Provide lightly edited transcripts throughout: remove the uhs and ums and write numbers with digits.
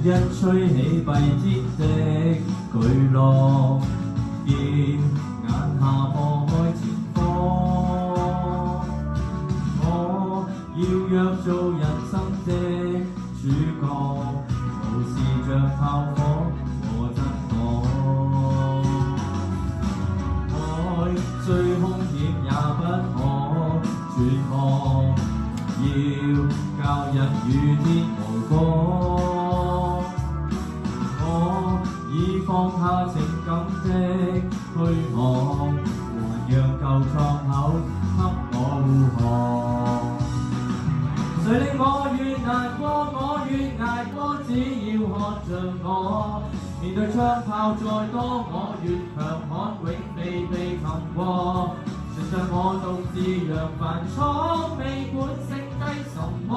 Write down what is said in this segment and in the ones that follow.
一吹起閉節的巨浪，見眼下破開前方。我要約做人生的主角，無視着炮火和真我。愛最兇險也不可絕望，要教人與天無果。我已放下情感的虛妄，還讓舊創口給我護航。誰令我越難過，我越捱過，只要看着我。面對槍炮再多，我越強悍，永未被擒過。船上我獨自揚帆闖，未管剩低什麼，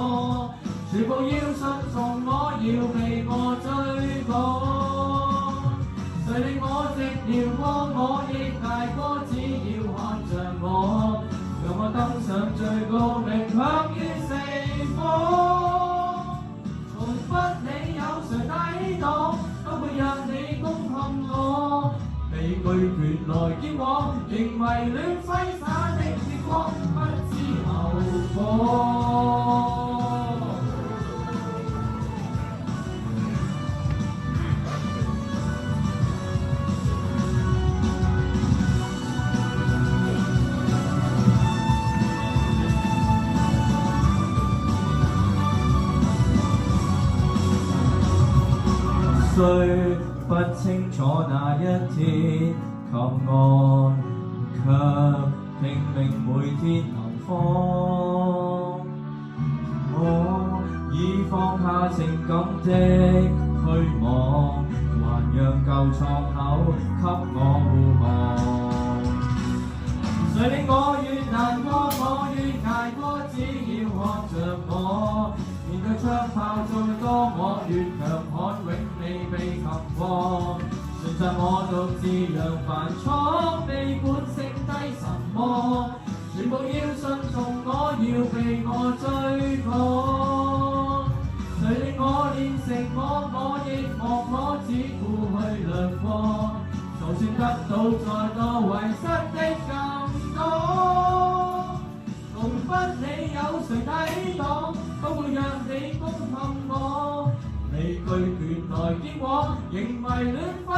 全部要順從我，要被我追趕。誰令我直撩過，我亦捱過，只要看着我，讓我登上最高榮享於四方。從不理有誰抵擋，都會讓你攻陷我。未懼權來兼往，仍迷戀揮灑的月光，不知後果。雖不清楚那一天及岸，卻拼命每天能放。我已放下情感的虛妄，還讓舊創口給我護航。誰令我越難過，我越捱過，只要看着我。面對槍炮再多，我越強悍，永未被擒過。船上我獨自揚帆闖，未管剩低什麼，全部要順從我，要被我追趕。誰令我練成我亦忘我，只顧去掠過。就算得到再多，遺失的更多。從不理有誰抵擋，都會讓你攻陷我。未懼權來兼往，仍迷戀揮